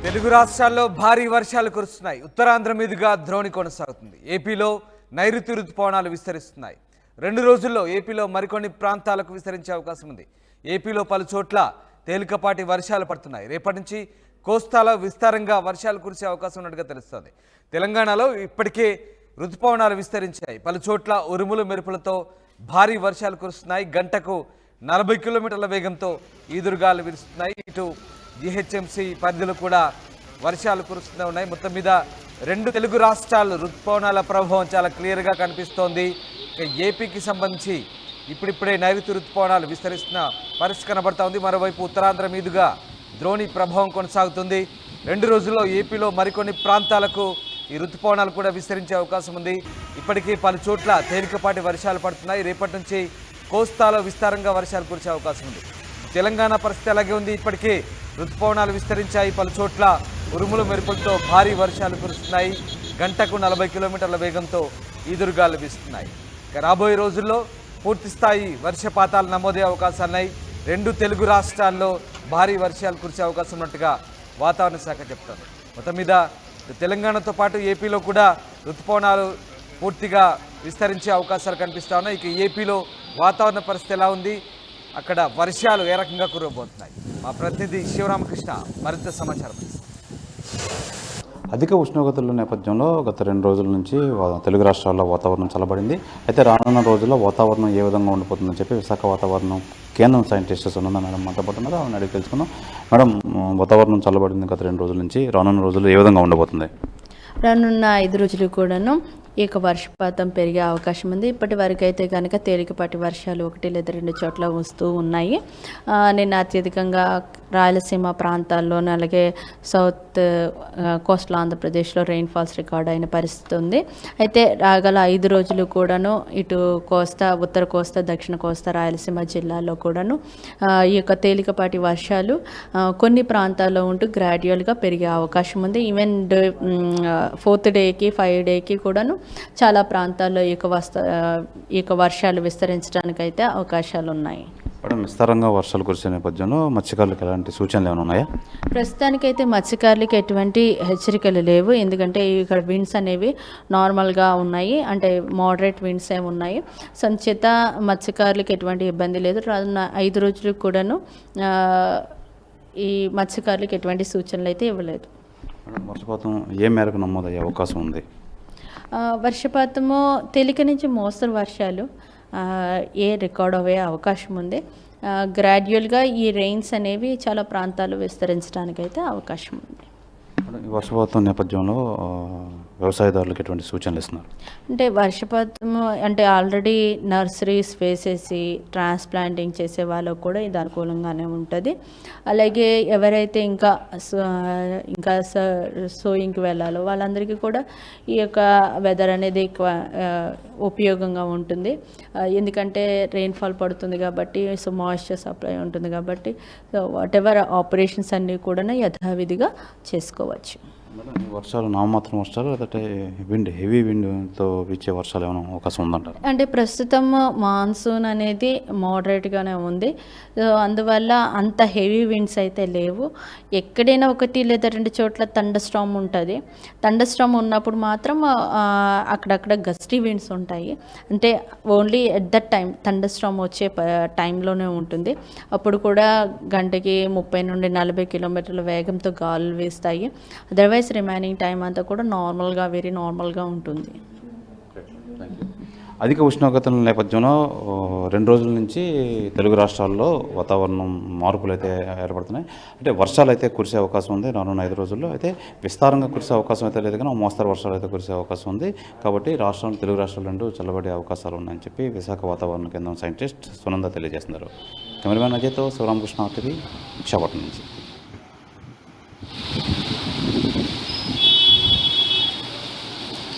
తెలుగు రాష్ట్రాల్లో భారీ వర్షాలు కురుస్తున్నాయి. ఉత్తరాంధ్ర మీదుగా ద్రోణి కొనసాగుతుంది. ఏపీలో నైరుతి రుతుపవనాలు విస్తరిస్తున్నాయి. 2 రోజుల్లో ఏపీలో మరికొన్ని ప్రాంతాలకు విస్తరించే అవకాశం ఉంది. ఏపీలో పలు చోట్ల తేలికపాటి వర్షాలు పడుతున్నాయి. రేపటి నుంచి కోస్తాలో విస్తారంగా వర్షాలు కురిసే అవకాశం ఉన్నట్టుగా తెలుస్తోంది. తెలంగాణలో ఇప్పటికే రుతుపవనాలు విస్తరించాయి. పలు చోట్ల ఉరుములు మెరుపులతో భారీ వర్షాలు కురుస్తున్నాయి. గంటకు 40 కిలోమీటర్ల వేగంతో ఈదురుగాలు వీరుస్తున్నాయి. ఇటు జీహెచ్ఎంసీ పరిధిలో కూడా వర్షాలు కురుస్తూనే ఉన్నాయి. మొత్తం మీద 2 తెలుగు రాష్ట్రాలు రుతుపవనాల ప్రభావం చాలా క్లియర్గా కనిపిస్తోంది. ఇక ఏపీకి సంబంధించి ఇప్పుడిప్పుడే నైరుతి రుతుపవనాలు విస్తరిస్తున్న పరిస్థితి కనబడతా ఉంది. మరోవైపు ఉత్తరాంధ్ర మీదుగా ద్రోణి ప్రభావం కొనసాగుతుంది. 2 రోజుల్లో ఏపీలో మరికొన్ని ప్రాంతాలకు ఈ రుతుపవనాలు కూడా విస్తరించే అవకాశం ఉంది. ఇప్పటికీ పలు చోట్ల తేలికపాటి వర్షాలు పడుతున్నాయి. రేపటి నుంచి కోస్తాలో విస్తారంగా వర్షాలు కురిసే అవకాశం ఉంది. తెలంగాణ పరిస్థితి అలాగే ఉంది. ఇప్పటికే రుతుపవనాలు విస్తరించాయి. పలు చోట్ల ఉరుములు మెరుపులతో భారీ వర్షాలు కురుస్తున్నాయి. గంటకు 40 కిలోమీటర్ల వేగంతో ఈదురుగాలు వీస్తున్నాయి. రాబోయే రోజుల్లో పూర్తిస్థాయి వర్షపాతాలు నమోదయ్యే అవకాశాలున్నాయి. 2 తెలుగు రాష్ట్రాల్లో భారీ వర్షాలు కురిసే అవకాశం ఉన్నట్టుగా వాతావరణ శాఖ చెప్తోంది. మొత్తం మీద తెలంగాణతో పాటు ఏపీలో కూడా రుతుపవనాలు పూర్తిగా విస్తరించే అవకాశాలు కనిపిస్తూ ఉన్నాయి. ఇక ఏపీలో వాతావరణ పరిస్థితి ఎలా ఉంది, అక్కడ వర్షాలు ఏ రకంగా కురవబోతున్నాయి, మా ప్రతినిధి శివరామకృష్ణ మరింత సమాచారం. అధిక ఉష్ణోగ్రతల నేపథ్యంలో గత 2 రోజుల నుంచి తెలుగు రాష్ట్రాల్లో వాతావరణం చల్లబడింది. అయితే రానున్న రోజుల్లో వాతావరణం ఏ విధంగా ఉండిపోతుందని చెప్పి విశాఖ వాతావరణం కేంద్రం సైంటిస్ట్స్ ఉన్నదా మేడం మాట్లాడుతున్నారు. ఆమెను అడిగి తెలుసుకుందాం. మేడం, వాతావరణం చల్లబడింది గత 2 రోజుల నుంచి. రానున్న రోజుల్లో ఏ విధంగా ఉండబోతుంది? రానున్న 5 రోజులు కూడాను ఇక వర్షపాతం పెరిగే అవకాశం ఉంది. ఇప్పటి వరకు అయితే కనుక తేలికపాటి వర్షాలు 1 లేదా 2 చోట్ల వస్తూ ఉన్నాయి. నిన్న అత్యధికంగా రాయలసీమ ప్రాంతాల్లోనూ అలాగే సౌత్ కోస్టల్ ఆంధ్రప్రదేశ్లో రెయిన్ఫాల్స్ రికార్డ్ అయిన పరిస్థితి ఉంది. అయితే రాగల 5 రోజులు కూడాను ఇటు కోస్తా, ఉత్తర కోస్తా, దక్షిణ కోస్తా, రాయలసీమ జిల్లాల్లో కూడాను ఈ యొక్క తేలికపాటి వర్షాలు కొన్ని ప్రాంతాల్లో ఉంటూ గ్రాడ్యువల్గా పెరిగే అవకాశం ఉంది. ఈవెన్ 4th డేకి 5 డేకి కూడాను చాలా ప్రాంతాల్లో ఈ యొక్క వర్షాలు విస్తరించడానికైతే అవకాశాలు ఉన్నాయి. మేడం, విస్తారంగా వర్షాలు కురిసే నేపథ్యంలో మత్స్యకారులకు ఎలాంటి సూచనలు ఏమైనా ఉన్నాయా? ప్రస్తుతానికైతే మత్స్యకారులకు ఎటువంటి హెచ్చరికలు లేవు. ఎందుకంటే ఇక్కడ విండ్స్ అనేవి నార్మల్గా ఉన్నాయి, అంటే మోడరేట్ విండ్స్ ఏమి ఉన్నాయి. సంచేత మత్స్యకారులకు ఎటువంటి ఇబ్బంది లేదు. రానున్న 5 రోజులకు కూడాను ఈ మత్స్యకారులకు ఎటువంటి సూచనలు అయితే ఇవ్వలేదు. మేడం, వర్షపాతం ఏ మేరకు నమోదయ్యే అవకాశం ఉంది? వర్షపాతము తేలిక నుంచి మోస్తరు వర్షాలు రికార్డ్ అయ్యే అవకాశం ఉంది. గ్రాడ్యువల్గా ఈ రెయిన్స్ అనేవి చాలా ప్రాంతాలు విస్తరించడానికైతే అవకాశం ఉంది. ఈ వర్షపాతం నేపథ్యంలో వ్యవసాయదారులకు ఎటువంటి సూచనలు ఇస్తున్నారు? అంటే వర్షపాతము అంటే ఆల్రెడీ నర్సరీస్ వేసేసి ట్రాన్స్ప్లాంటింగ్ చేసే వాళ్ళకు కూడా ఇది అనుకూలంగానే ఉంటుంది. అలాగే ఎవరైతే ఇంకా సోయింగ్కి వెళ్ళాలో వాళ్ళందరికీ కూడా ఈ యొక్క వెదర్ అనేది ఎక్కువ ఉపయోగంగా ఉంటుంది. ఎందుకంటే రెయిన్ఫాల్ పడుతుంది కాబట్టి, సో మాయిశ్చర్ సప్లై ఉంటుంది కాబట్టి, సో వాట్ ఎవర్ ఆపరేషన్స్ అన్నీ కూడా యథావిధిగా చేసుకోవచ్చు. వర్షాలు నామమాత్రం వర్షాలు, లేదంటే హెవీ విండ్తో వీచే వర్షాలు ఏమైనా అవకాశం ఉందంటారు? అంటే ప్రస్తుతం మాన్సూన్ అనేది మోడరేట్గానే ఉంది. అందువల్ల అంత హెవీ విండ్స్ అయితే లేవు. ఎక్కడైనా 1 లేదా 2 చోట్ల థండర్ స్టార్మ్ ఉంటుంది. థండర్ స్టార్మ్ ఉన్నప్పుడు మాత్రం అక్కడక్కడ గస్టీ విండ్స్ ఉంటాయి. అంటే only at that time thunder Storm వచ్చే టైంలోనే ఉంటుంది. అప్పుడు కూడా గంటకి 30 నుండి 40 కిలోమీటర్ల వేగంతో గాలులు వీస్తాయి. అదర్వైజ్ రిమైనింగ్ టైం అంతా కూడా నార్మల్గా, వెరీ నార్మల్గా ఉంటుంది. అధిక ఉష్ణోగ్రతల నేపథ్యంలో 2 రోజుల నుంచి తెలుగు రాష్ట్రాల్లో వాతావరణం మార్పులు అయితే ఏర్పడుతున్నాయి. అంటే వర్షాలు అయితే కురిసే అవకాశం ఉంది రానున్న 5 రోజుల్లో. అయితే విస్తారంగా కురిసే అవకాశం అయితే లేదు, కానీ మోస్తరు వర్షాలు అయితే కురిసే అవకాశం ఉంది. కాబట్టి తెలుగు రాష్ట్రాలు 2 చల్లబడే అవకాశాలు ఉన్నాయని చెప్పి విశాఖ వాతావరణ కేంద్రం సైంటిస్ట్ సునంద తెలియజేస్తున్నారు. కెమెరామెన్ అజయ్తో శివరామకృష్ణ టీవీ, విశాఖపట్నం నుంచి.